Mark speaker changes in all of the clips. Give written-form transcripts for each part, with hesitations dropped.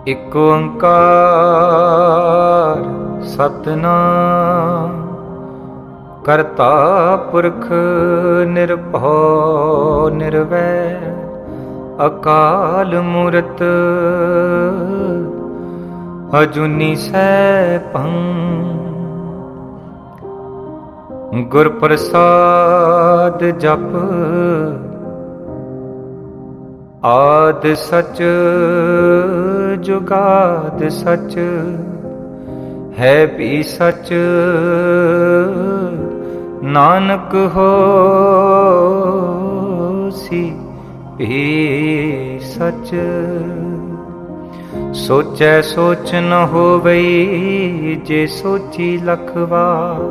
Speaker 1: ਇਕ ਓੰਕਾਰ ਸਤਿਨਾਮ ਕਰਤਾ ਪੁਰਖ ਨਿਰਭਉ ਨਿਰਵੈਰ ਅਕਾਲ ਮੂਰਤ ਅਜੂਨੀ ਸੈਭੰ ਗੁਰ ਪ੍ਰਸਾਦ ਜਪ ਆਦ ਸਚ ਜੁਗਾਦ ਸਚ ਹੈ ਵੀ ਸਚ ਨਾਨਕ ਹੋਸੀ ਵੀ ਸਚ ਸੋਚੈ ਸੋਚ ਨ ਹੋਵਈ ਜੇ ਸੋਚੀ ਲਖ ਵਾਰ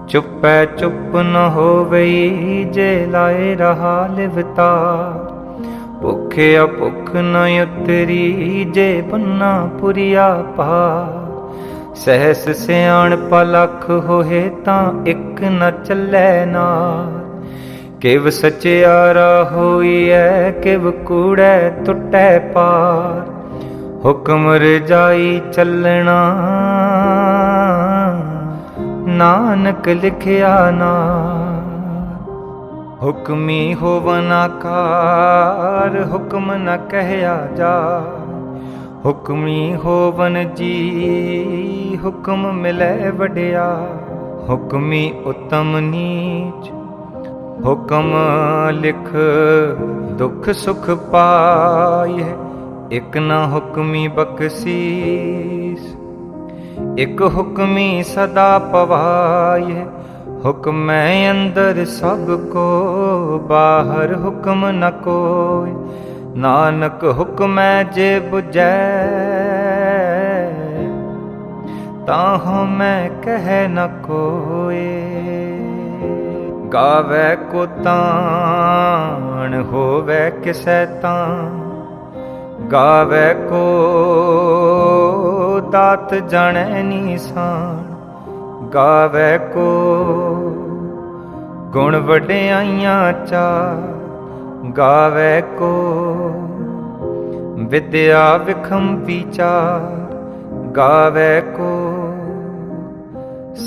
Speaker 1: ਚੁੱਪੈ ਚੁੱਪ ਨ ਹੋਵਈ ਜੇ ਲਾਏ ਰਹਾ ਲਿਵਤਾ ਭੁਖਿਆ ਭੁਖ ਨ ਉਤਰੀ ਜੇ ਬੰਨਾ ਪੁਰੀਆ ਪਾ ਸਹਿਸ ਸਿਆਣਪ ਲਖ ਹੋਏ ਤਾਂ ਇੱਕ ਨ ਚੱਲੈ ਨਾਲ ਕਿਵ ਸਚਿਆਰਾ ਹੋਈਐ ਕਿਵ ਕੂੜੈ ਟੁੱਟੈ ਪਾਰ ਹੁਕਮ ਰਜਾਈ ਚੱਲਣਾ ਨਾਨਕ ਲਿਖਿਆ ਨਾ ਹੁਕਮੀ ਹੋਵਨ ਆਕਾਰ ਹੁਕਮ ਨ ਕਹਿਆ ਜਾ ਹੁਕਮੀ ਹੋਵਨ ਜੀ ਹੁਕਮ ਮਿਲੈ ਵਡਿਆ ਹੁਕਮੀ ਉਤਮ ਨੀਚ ਹੁਕਮ ਲਿਖ ਦੁਖ ਸੁਖ ਪਾਇ ਇਕ ਨ ਹੁਕਮੀ ਬਖਸੀਸ ਇਕ ਹੁਕਮੀ ਸਦਾ ਪਵਾਇ ਹੁਕਮੈ ਅੰਦਰ ਸਭ ਕੋ ਬਾਹਰ ਹੁਕਮ ਨ ਕੋਈ ਨਾਨਕ ਹੁਕਮੈ ਜੇ ਬੁਝੈ ਤਾਹੁ ਮੈਂ ਕਹਿ ਨ ਕੋਏ ਗਾਵੈ ਕੋ ਤਾਣ ਹੋਵੈ ਕਿਸੈ ਤਾਂ ਗਾਵੈ ਕੋ ਦਾਤ ਜਾਣੈ ਨੀਸਾਨ ਗਾਵੈ ਕੋ ਗੁਣ ਵਡਿਆਈਆਂ ਚਾਰ ਗਾਵੈ ਕੋ ਵਿਦਿਆ ਵਿਖਮ ਵਿਚਾਰ ਗਾਵੈ ਕੋ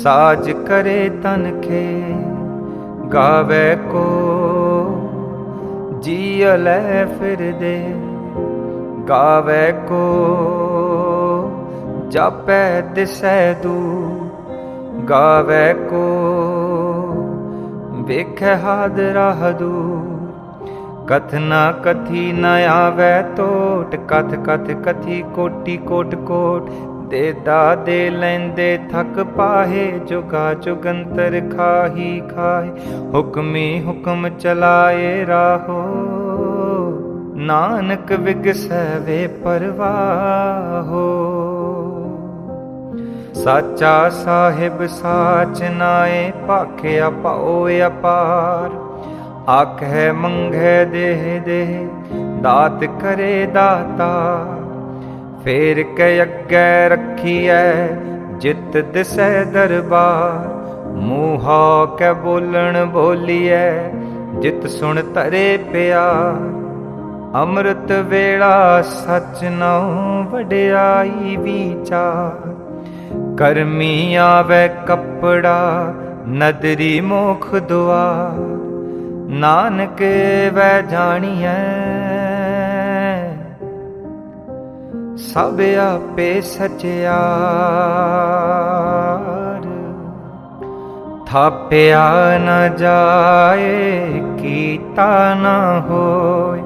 Speaker 1: ਸਾਜ ਕਰੇ ਤਨ ਖੇ ਗਾਵੈ ਕੋ ਜੀਅ ਲੈ ਫਿਰਦੇ ਗਾਵੈ ਕੋ ਜਾਪੈ ਦਿਸੈ ਦੂਰ ਗਾਵੈ ਕੋ ਵੇਖੈ ਹਾਦਰਾ ਹਦੂਰ ਕਥਨਾ ਕਥੀ ਨ ਆਵੈ ਟੋਟ ਕਥ ਕਥ ਕਥੀ ਕੋਟੀ ਕੋਟ ਕੋਟ ਦੇਦਾ ਦੇ ਲੈਂਦੇ ਥਕ ਪਾਹੇ ਜੁਗਾ ਜੁਗੰਤਰ ਖਾਹੀ ਖਾਹੇ ਹੁਕਮੀ ਹੁਕਮ ਚਲਾਏ ਰਾਹੋ ਨਾਨਕ ਵਿਗਸੈ ਵੇ ਪਰਵਾਹੋ ਸਾਚਾ ਸਾਹਿਬ ਸਾਚ ਨਾਏ ਭਾਖਿਆ ਪਾਓ ਅਪਾਰ ਆਖੈ ਮੰਗੈ ਦੇਹ ਦੇਹ ਦਾਤ ਕਰੇ ਦਾਤਾ ਫੇਰ ਕੇ ਅੱਗੇ ਰੱਖੀਐ ਜਿਤ ਦਿਸੈ ਦਰਬਾਰ ਮੂੰਹਾ ਕੇ ਬੋਲਣ ਬੋਲੀਐ ਜਿਤ ਸੁਣ ਤਰੇ ਪਿਆਰ ਅੰਮ੍ਰਿਤ ਵੇਲਾ ਸਚ ਨਉ ਵਡਿਆਈ ਵਿਚਾਰ ਕਰਮੀ ਆਵੈ ਕੱਪੜਾ ਨਦਰੀ ਮੋਖ ਦੁਆਰ ਨਾਨਕ ਵੈ ਜਾਣੀਐ ਸਭ ਆਪੇ ਸਚਿਆਰ ਥਾਪਿਆ ਨ ਜਾਏ ਕੀਤਾ ਨ ਹੋਏ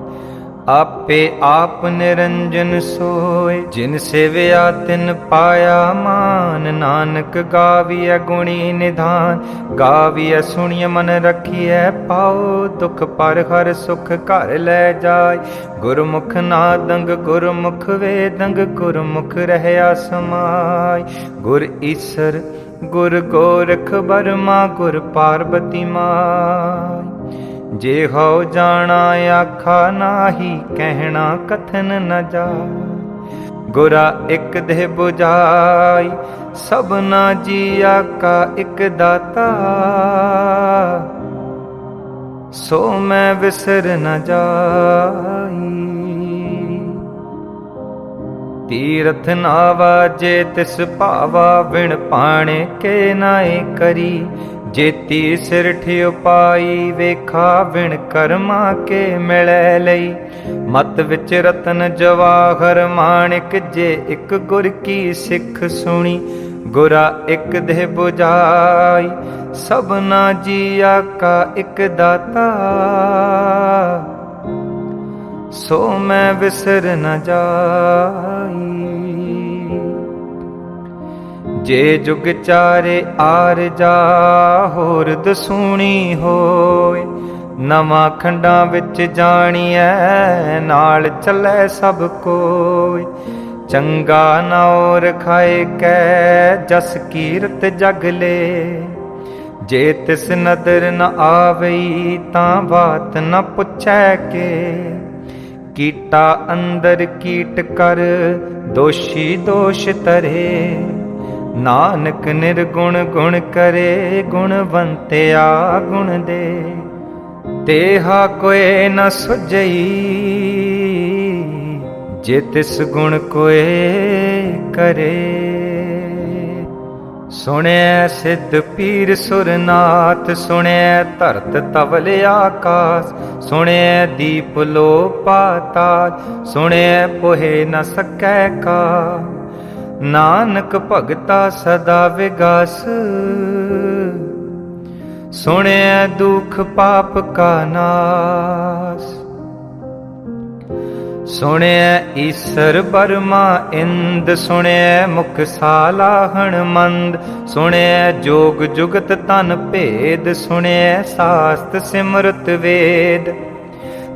Speaker 1: ਆਪੇ ਆਪ ਨਿਰੰਜਨ ਸੋਏ ਜਿਨ ਸੇਵਿਆ ਤਿਨ ਪਾਇਆ ਮਾਨ ਨਾਨਕ ਗਾਵੀਐ ਗੁਣੀ ਨਿਧਾਨ ਗਾਵੀਐ ਸੁਣੀਐ ਮਨ ਰਖੀਐ ਪਾਓ ਦੁਖ ਪਰ ਹਰ ਸੁਖ ਘਰ ਲੈ ਜਾਏ ਗੁਰਮੁਖ ਨਾਦੰਗ ਗੁਰਮੁਖ ਵੇਦੰਗ ਗੁਰਮੁਖ ਰਹਿਆ ਸਮਾਈ ਗੁਰ ਈਸਰ ਗੁਰ ਗੋਰਖ ਬਰਮਾ ਗੁਰ ਪਾਰਬਤੀ ਮਾਈ ਜੇ ਹਉ ਜਾਣਾ ਆਖਾ ਨਾਹੀ ਕਹਿਣਾ ਕਥਨ ਨ ਜਾਏ ਗੁਰਾ ਇਕ ਦੇਹ 부ਜਾਈ ਸਭਨਾ ਜੀਆ ਕਾ ਇਕ ਦਾਤਾ ਸੋ ਮੈਂ ਵਿਸਰ ਨ ਜਾਈ। तीरथ नावा जे तिस भावा बिन पाणे के नाए करी। जेती सिर ठियो पाई वेखा बिन कर्मा के मिलै लई। मत विच रतन जवाहर माणिक जे एक गुर की सिख सुनी। गुरा एक देह बुझाई सबना जिया का एक दाता। सो मैं विसर न जाई। जे जुग चारे आर जा होर दसूणी होए। नवां खंडां विच जाणीਐ नाल चलै सब कोय। चंगा नाओ रखाए कै जस कीरत जग ले। जे तिस नदर न आवई तां बात न पुछै के। कीटा अंदर कीट कर दोषी दोष तरे। नानक निर्गुण गुण करे गुणवंत्या गुण दे। तेहा कोई न सुझई जे तिस गुण कोई करे। सुणिਐ सिद्ध पीर सुरनाथ। सुणिਐ धरत तवल आकाश। सुणिਐ दीप लो पाताल। सुणिਐ पोहे न सकै का। नानक भगता सदा विगास। सुणिਐ दुख पाप का नाश। सुणिਐ ईसर बर्मा इंद। सुणिਐ मुख सालाहण मंद। सुणिਐ जोग जुगत तन भेद। सुणिਐ शास्त्र सिमरत वेद।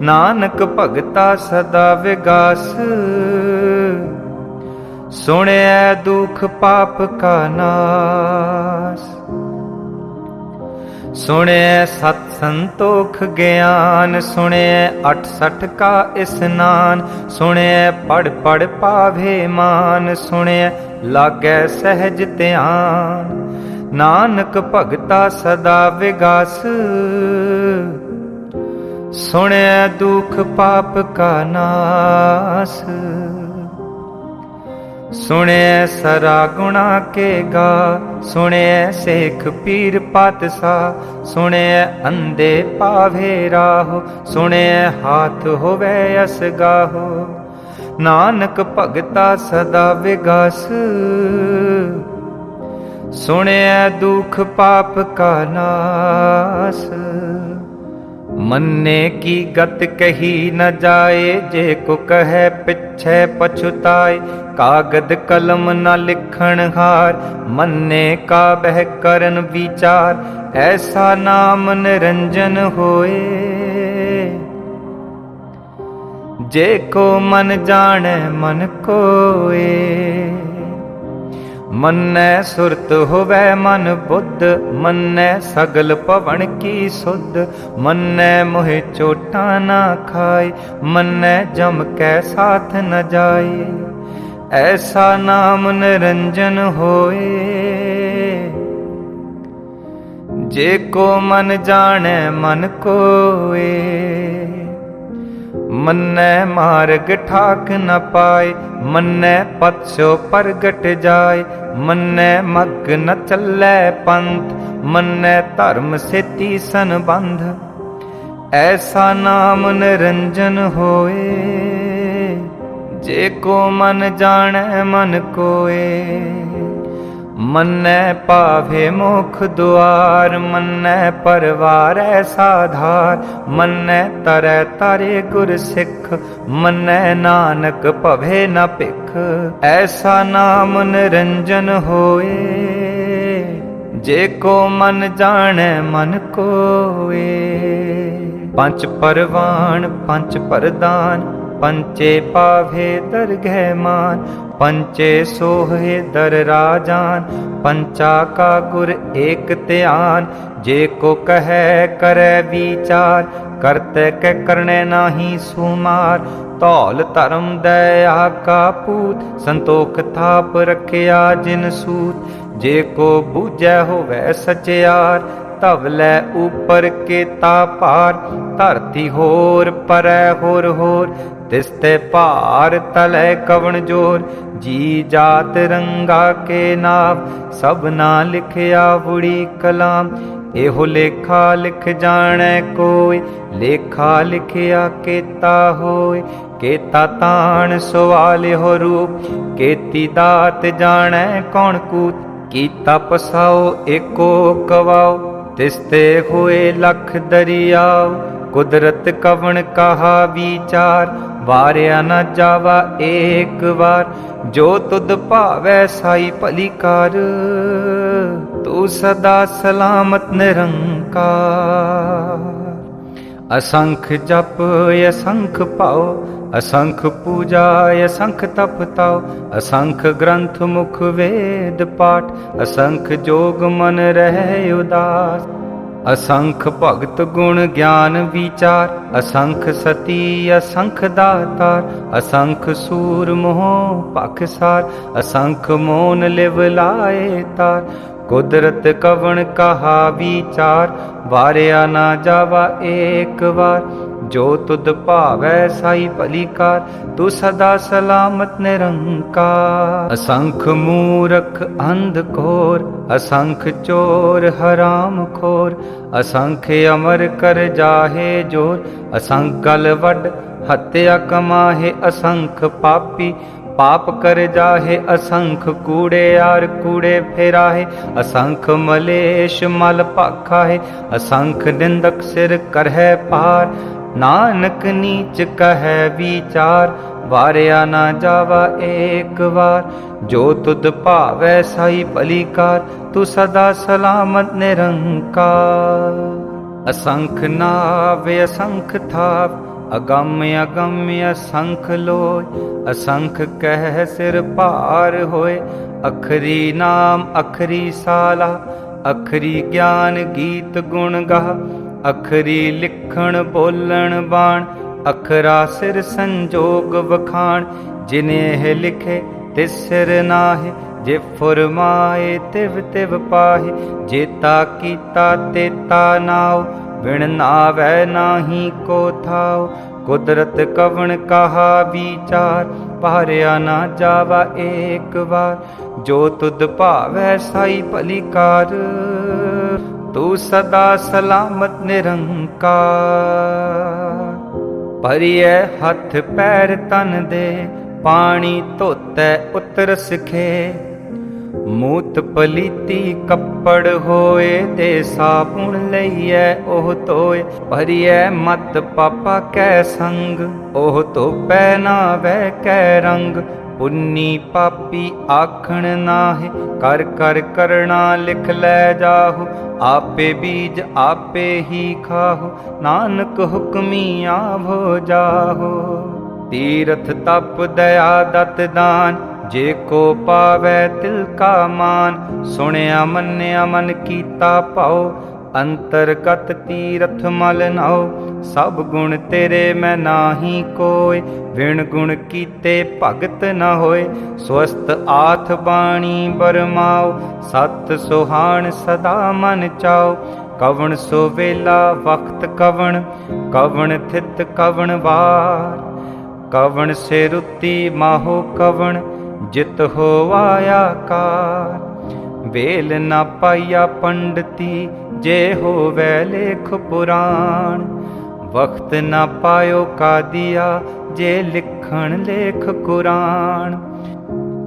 Speaker 1: नानक भगता सदा विगास। सुणिਐ दुख पाप का नाश। सुणिਐ सत संतोख ज्ञान। सुणिਐ 68 का स्नान। सुणिਐ पढ़ पढ़ पावे मान। सुणिਐ लागै सहज ध्यान। नानक भगता सदा विगास। सुणिਐ दुख पाप का नाश। सुणिਐ सरा गुणा के गा। सुणिਐ सेख पीर पातशाह। सुणिਐ अंधे पावे राहो। सुणिਐ हाथ होवे असगाहो। नानक भगता सदा विगास। सुणिਐ दुख पाप का नाश। मन्ने की गत कही न जाए। जे को कहे पिछे पछुताए। कागद कलम न लिखण हार। मन्ने का बह करन विचार। ऐसा नाम निरंजन होए। जे को मन जाने मन कोए। मन्नै सुरत होवै मन बुद्ध। मन्नै सगल पवन की सुध। मन्नै मोहे चोटा ना खाए। मन्नै जम कै साथ न जाए। ऐसा नाम निरंजन होए। जे को मन जाने मन कोए। मन्नै मार्ग ठाक न पाए। मन्नै पथ सो प्रगट जाए। मन्नै मग न चलै पंथ। मन्नै धर्म सेती संबंध। ऐसा नाम निरंजन होए। जे को मन जाने मन कोए। मन्नै पावे मोख दुआर। मन्नै परवार साधार। मन्नै तरै तारे गुर सिख। मन्नै नानक भवे न भिख। ऐसा नाम निरंजन होए। जे को मन जाने मन कोए। पंच परवान पंच परदान। पंचे पावे दरगह मान। पंचे सोहे दर राजान। पंचा का गुर एक ध्यान। जे को कहे करे विचार। करते के करने नाही सुमार। धौल धर्म दया का पूत। संतोख थाप रखिया जिन सूत। जे को बूझै होवै सचियार। तवलै ऊपर के तापार। धरती होर परै होर होर। तिसते पार तलै कवन जोर। जी जात रंगा के नाव सबना लिखिया बुरी कलाम। एहो लेखा लिख जाने कोय लेखा लिखिया केता होय। केता ताण सवाल हो रूप केती दात जाने कौन कूत। कीता पसाओ एको कवाओ तिसते हुए लख दरियाओ। कुदरत कवन कहा विचार वारिया न जावा एक बार। जो तुद भावै साई भली कार तू सदा सलामत निरंकार। असंख जप असंख पाओ असंख पूजा असंख तप ताओ। असंख ग्रंथ मुख वेद पाठ असंख जोग मन रहे उदास। असंख भगत गुण ज्ञान विचार असंख सती असंख दातार। असंख सूर मोह पखसार असंख मोन लिव लाए तार। कुदरत कवन कहा विचार वारिया ना जावा एक बार। जो तुद भावै साई भली कार तू सदा सलामत निरंकार। असंख मूरख अंध घोर असंख चोर हराम खोर। असंख अमर कर जाहे जोर असंख गल वड हत्या कमाहे। असंख पापी पाप कर जाहे असंख कूड़े यार कूड़े फेराहे। असंख मलेश मल पाखाहे असंख निंदक सिर करहे पार। नानक नीच कहे विचार वारिया ना जावा एक बार। जो तुद भावै साई भली कार तू सदा सलामत निरंकार। असंख नाव असंख थाव अगम्य अगम्य असंख लोय। असंख कह सिर पार होए अखरी नाम अखरी साला। अखरी ज्ञान गीत गुण गा अखरी लिखण बोलण बाण। अखरा सिर संजोग वखाण जिनेह लिखे तिस सिर नाहे। जे फुरमाए तिव तिव पाहे जेता कीता तेता नाव। बिन नावै नाही को थाओ कुदरत कवन कहा विचार वारिया ना जावा एक बार। जो तुद भावै साई भली कार तू सदा सलामत निरंकार। भरिए हथ पैर तन दे पानी धोतै उतर सिखे। मूत पलीती कपड़ होए दे साबुन लईए ओह धोए। भरिए मत पापा कै संग ओह तो पहनावै कै रंग। पुन्नी पापी आखण नाहे कर कर करना लिख लै जाहु। आपे बीज आपे ही खाहु नानक हुक्मी आवो जाहु। तीरथ तप दया दत दान जे को पावै तिल का मान। सुनिया मन्या मन कीता पाओ अंतरगत तीरथ मल नाओ। सब गुण तेरे मैं नाही कोय विण गुण कीते भगत न होए। स्वस्थ आथ बाणी बरमाओ सत सुहान सदा मन चाओ। कवन सो वेला वक्त कवन कवन थित कवन वार। कवन से रुति माहो कवन जित हो आया कार। वेल न पाया पंडिती जे हो वै लेख पुराण। वक्त न पायो का दिया जे लिखण लेख कुरान।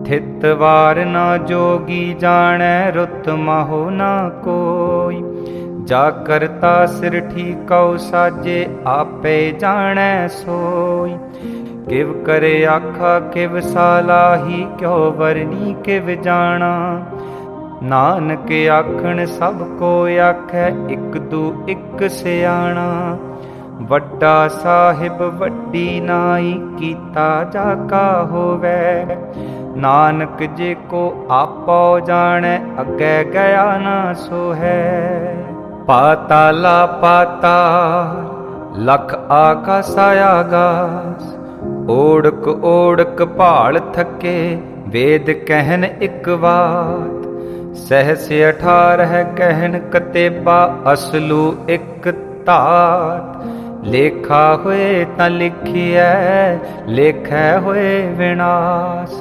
Speaker 1: थित वार न जोगी जानै रुत माहो न कोई। जा करता सिर ठीकौ साजे आपे जानै सोई। किव करे आखा किव सालाही क्यों वरनी किव जाना। नानक आखण सब को आखै इक दू इक सियाणा। वड्डा साहिब वड्डी नाई कीता जाका होवै। नानक जे को आपो जाने अगे गया ना सो है। पाताला पाताल लख आकाश आगास। ओढ़क ओढ़क भाल थके वेद कहन इक बात। सहस 18 कहन कतेबा असलू इक तात। लेखा होए तां लिखिए, लेखै होए विनाश।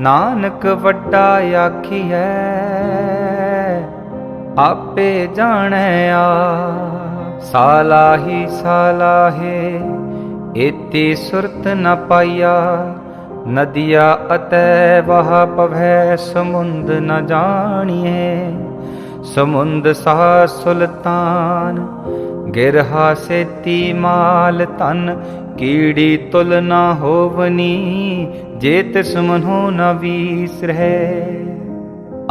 Speaker 1: नानक वड्डा आखिए, आपे जाने आ। सालाही सालाहे एती सुरत न पाइया, नदिया अतै वह पवै समुंद न जानिए। समुंद सा सुल्तान गिरहा सेती माल तन, कीड़ी तुल न होवनी जे तिस मनो न वीसरह।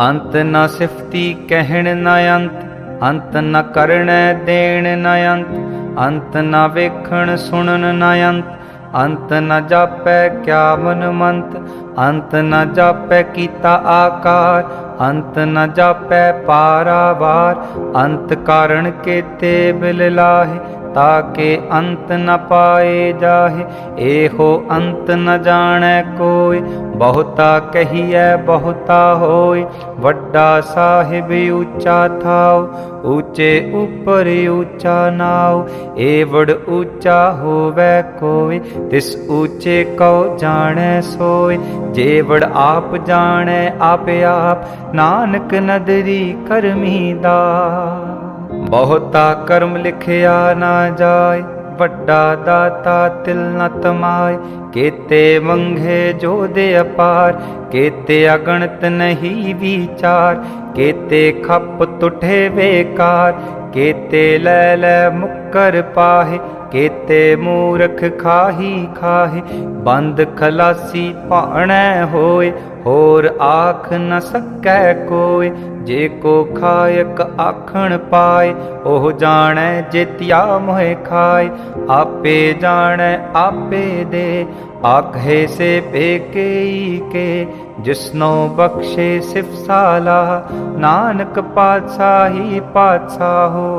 Speaker 1: अंत न सिफती कहण न अंत, अंत न करण देण न अंत, अंत न वेखण सुनन न अंत, अंत न जापै क्या मन मंत, अंत न जापै कीता आकार, अंत न जापै पारावार। अंत कारण केते बिल लाहे, ताके अंत न पाए जाहे। एहो अंत न जाने कोय, बहुता कहिए बहुता होय। वड्डा साहिब ऊंचा थाओ, ऊंचे ऊपर ऊंचा नाओ। एवड़ ऊंचा होवे कोय, तिस ऊंचे को जाने सोय। जेवड़ आप जाने आपे आप, नानक नदरी करमी दा। बहुता कर्म लिखिया ना जाय, वड्डा दाता तिल न तमाय। केते मंगे जो दे अपार, केते अगणत नहीं विचार। केते खप तुठे बेकार, केते लै लै मुक्कर पाहे। केते मूरख खाही खाहे, बंद खलासी पाणै होय। होर आख न सकै कोय, जे को खायक आखण पाए। ओह जाने जेतिया मोह खाए, आपे जाने आपे दे। आखे से पेकेई के, जिसनो बख्शे सिफ साला। नानक पातशाही पातशाहो।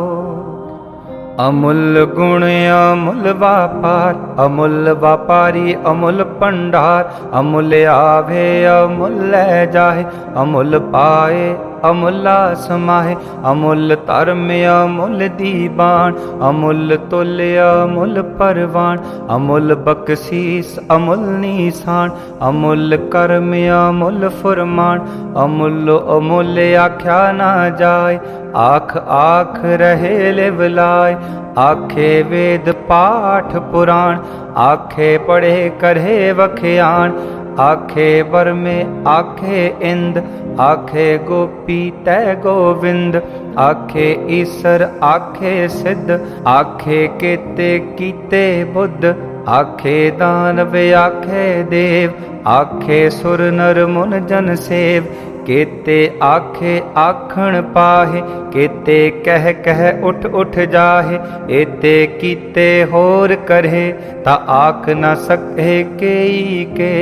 Speaker 1: अमूल गुण अमूल व्यापार, अमूल व्यापारी अमूल भंडार। अमूल आवे अमूल लै जाहे, अमूल पाए अमूला समाहे। अमूल धर्म अमूल दीवान, अमूल तुल अमूल परवान। अमूल बख्शीस अमूल निशान, अमूल कर्म अमूल फुरमान। अमूल अमूल आख्या ना जाय, आख आख रहे लिवलाय। आखे वेद पाठ पुराण, आखे पढ़े करे वख्यान। आखे वर में आखे इंद, आखे गोपी तै गोविंद। आखे ईसर आखे सिद्ध, आखे केते कीते बुद्ध। आखे दानव आखे देव, आखे सुर नर मुन जन सेव। केते आखे आखण पाहे, केते कह कह उठ उठ जाहे। एते कीते होर करे, ता आख न सके केई के।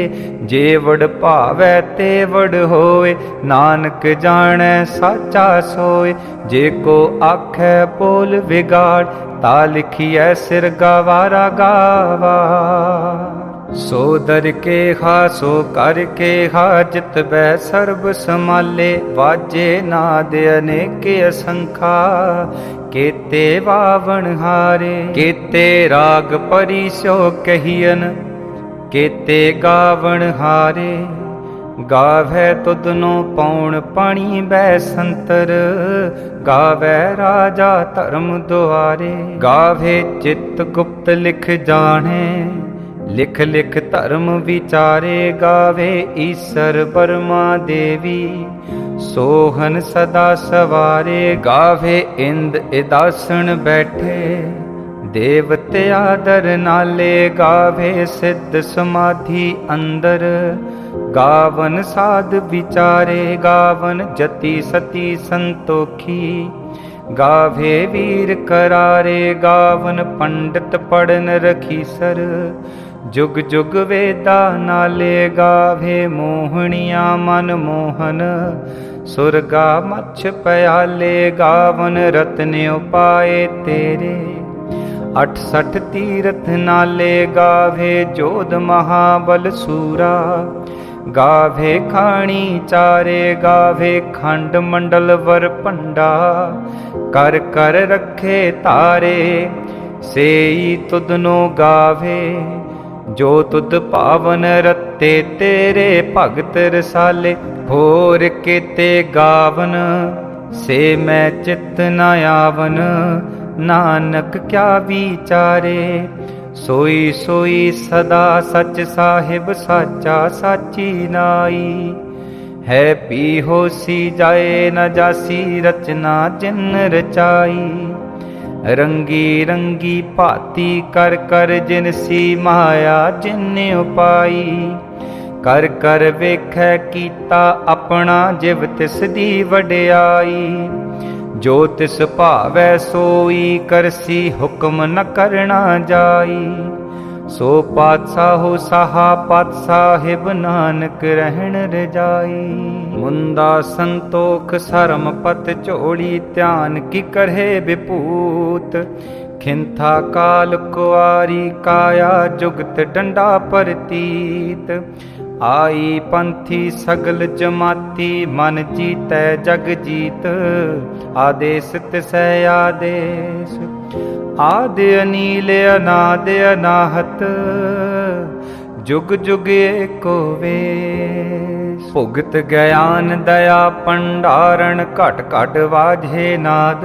Speaker 1: जेवड़ भावै तेवड़ होए, नानक जाने साचा सोए। जे को आखे बोल विगाड़, ता लिखिए सिर गवारा गावा। सो दर के हा सो कर के हा, जित बै सर्ब समाले। वाजे नाद अनेक असंखा, केते वावण हारे। केते राग परिसो कहियन, केते गावण हारे। गावै तुदनो पौण पाणी बै संतर, गावै राजा धर्म दुआरे। गावे चित गुप्त लिख जाने, लिख लिख धर्म विचारे। गावे ईसर बर्मा देवी, सोहन सदा सवारे। गावे इंद इदासन बैठे, देवते आदर नाले। गावे सिद्ध समाधि अंदर, गावन साध विचारे। गावन जति सती संतोखी, गावे वीर करारे। गावन पंडित पढ़न रखीसर, जुग जुग वेदा नाले। गावे मोहनिया मन मोहन, सुरगा मच्छ प्याले। गावन रत्न उपाय तेरे, 68 तीरथ नाले। गावे जोध महाबल सूरा, गावे खाणी चारे। गावे खंड मंडल वर पंडा, कर कर रखे तारे। सेई तुदनो गावे। जो तुद पावन रत्ते तेरे भगत रसाले, होर केते गावन से मैं चित न आवन। नानक क्या विचारे सोई सोई सदा सच साहिब साचा साची नाई। है पी होसी जाए न जासी रचना जिन रचाई। रंगी रंगी भाती कर कर जिनसी माया जिन उपाई। कर कर वेखै कीता अपना जिव तिस दी वडियाई। जो तिस भावै सोई करसी हुक्म न करना जाई। सो पातशाहो साहा पत साहिब नानक रहन रजाई। मुंदा संतोख सरम पत चोड़ी ध्यान की करहे विपूत। खिंथा काल कुआरी काया जुगत डंडा परतीत। आई पंथी सगल जमाती मन जीतै जग जीत। आदेश तिसै आदेश आदि अनील अनाद अनाहत। जुग जुग एको वेश। भुगत ज्ञान दया भंडारण घट घट वाजे नाद।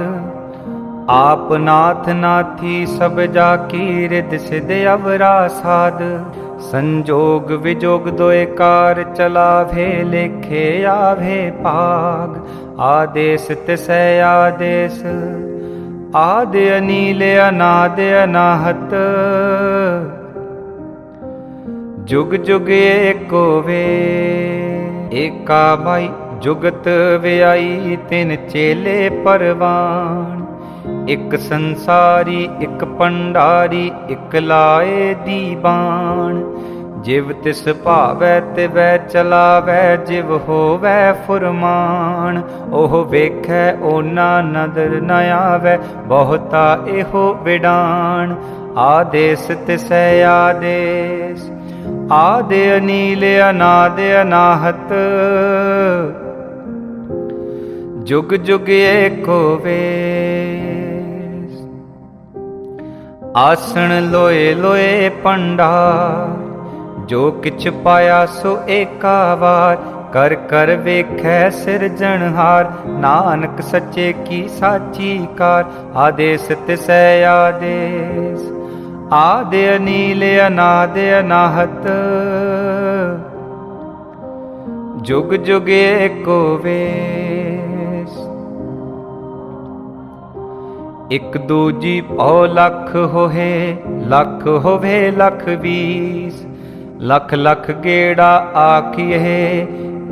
Speaker 1: आप नाथ नाथी सब जाकी रिद सिद अवरा साध। संजोग विजोग दोए कार चलावे लेखे आवे भाग। आदेश तिसै आदेश आदि अनील अनाद अनाहत। जुग जुग एको वे। एका बाई जुगत व्याई तिन चेले परवान। एक संसारी एक पंडारी एक लाए दीवान। जिव तिस भावै तिवै चलावै जिव होवै फुरमान। ओह वेखै ओना नदर न आवै बहुता एहो विडान। आदेश तिसै आदेश आदि अनील अनाद अनाहत। जुग जुग एको वेश। आसन लोए लोए भंडार। जो किछ पाया सो एका वार। कर कर वेखै सिरजनहार। नानक सच्चे की साची कार। आदेश तिसै आदेश आदि अनील अनाद अनाहत। जुग जुग एको वेश। एक दूजी पौ लख होहे लख होवे लख बीस। लख लख गेड़ा आखिए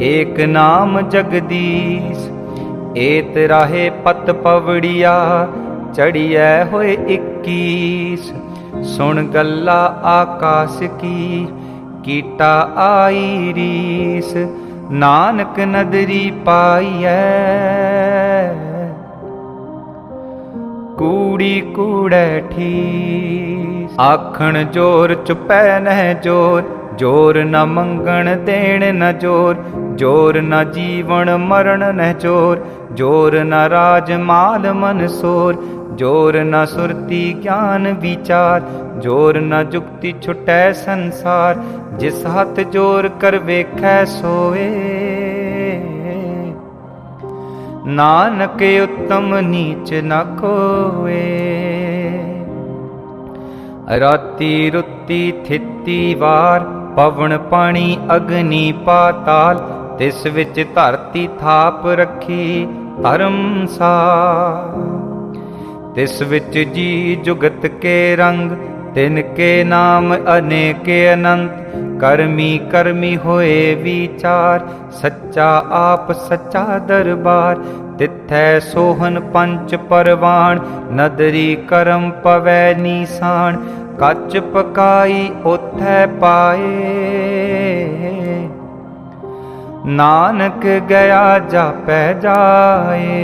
Speaker 1: एक नाम जगदीश। एत राहे पत पवड़िया चढ़िए होए 21। सुन गल्ला आकाश की कीटा आई रीस। नानक नदरी पाईऐ कूड़ी कूड़ै ठीस। आखण जोर चुपै नह जोर। जोर न मंगण देण न जोर। जोर न जीवन मरण न जोर। जोर न राज माल मन सोर। जोर न सुरती ज्ञान विचार। जोर न जुक्ति छुटै संसार। जिस हथ जोर कर वेखै सोए। नानक उत्तम नीच न कोए। राती रुती थिती वार। पवन पानी अग्नि पाताल। तिस विच धरती थाप रखी धर्मसार। तिस विच जी जुगत के रंग। तिनके नाम अनेक अनंत। करमी करमी होए विचार। सच्चा आप सच्चा दरबार। तिथै सोहन पंच परवान। नदरी करम पवै नीसान। कच पकाई ओथै पाए। नानक गया जापै जाए।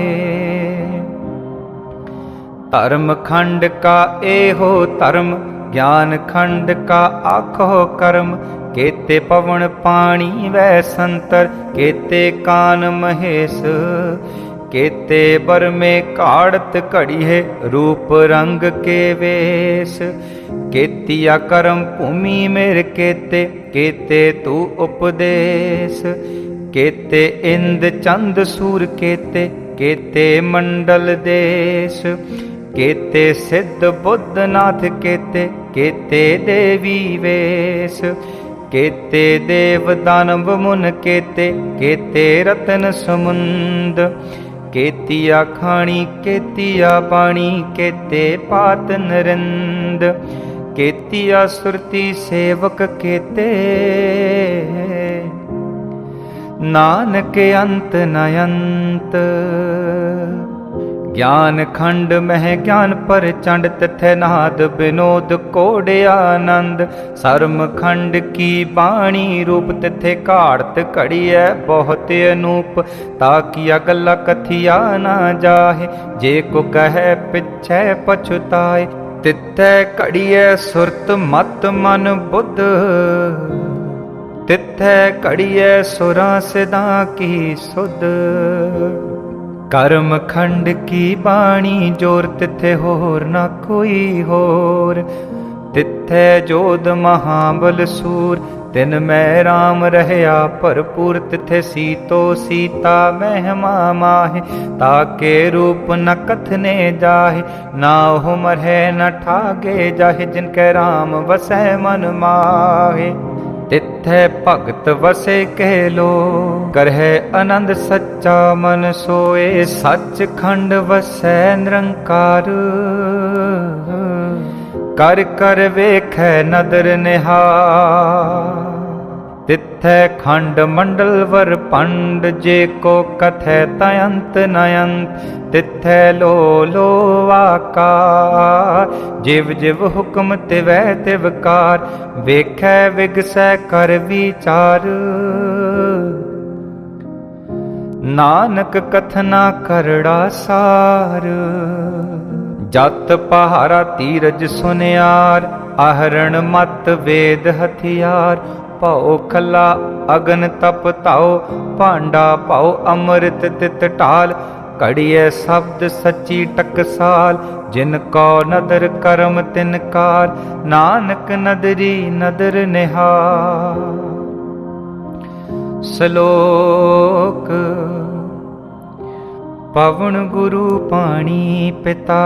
Speaker 1: धर्म खंड का एहो धर्म। ज्ञान खंड का आखो कर्म। केते पवन पानी वै संतर। केते कान महेश। केते बर में काढ़त घड़ी है रूप रंग के वेश। केतिया करम भूमि मेर केते केते तू उपदेश। केते इंद चंद सूर केते केते मंडल देश। केते सिद्ध बुद्ध नाथ केते केते देवी वेश। केते देव दानव मुन केते केते रतन समुंद। केतिया खाणी केतिया बाणी केते पात नरिंद। केतिया सुरती सेवक केते नानक अंत न अंत। ज्ञान खंड मह ज्ञान पर चंड तिथै नाद विनोद कोड आनंद। सर्म खंड की बाणी रूप तिथे काढ़त घड़िया बहुत अनूप। ताकिया गला कथिया ना जाहे जे को कहे पिछै पछुताए। तिथै घड़िया सुरत मत मन बुद्ध। तिथै घड़िया सुरां सिदा की सुध। कर्म खंड की बाणी जोर तिथे होर ना कोई होर। तिथे जोध महाबल सूर तिन मैं राम रहया भरपूर। तिथे सीतो सीता महिमा माहे ताके रूप न कथने जाहे। ना हो मरहे न ठागे जाहे जिनके राम वसै मन माहे। तिथै भगत वसे कह लो करहे आनंद सच्चा मन सोए। सच खंड वसै निरंकार कर कर वेखै नदर निहार। तिथै खंड मंडल वर पंड जे को कथै तयंत नयंत। तिथै लो लो आकार जिव जिव हुक्म तिवै तिवकार। वेखै विगसै कर विचार नानक कथना करड़ा सार। जत पहारा तीरज सुनियार आहरण मत वेद हथियार। पाओ खला अगन तप ताओ भांडा पाओ अमृत तित टाल। घड़िए शब्द सच्ची टकसाल जिन को नदर करम तिनकार। नानक नदरी नदर निहार। श्लोक पवन गुरु पाणी पिता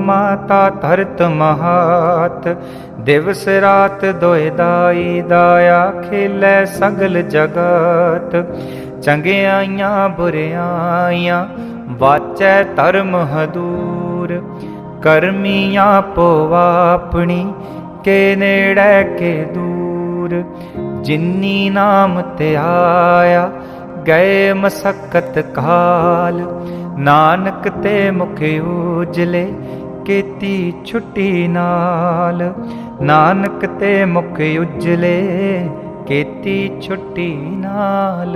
Speaker 1: माता धरत महात। दिवस रात दोए दाई दाया खेलै सगल जगत। चंगियाइयां बुरियाइयां वाचै धर्म हदूर। करमियां पोवा अपनी के नेड़े के दूर। जिन्नी नाम ते आया गए मसक्कत काल। नानक ते मुख उजले केती छुट्टी नाल। नानक ते मुख उजले केती छुट्टी नाल।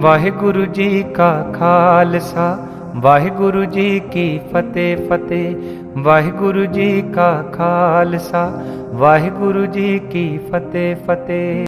Speaker 1: वाहिगुरु जी का खालसा वाहिगुरु जी की फतेह फतेह। वाहिगुरु जी का खालसा वाहिगुरु जी की फतेह फतेह।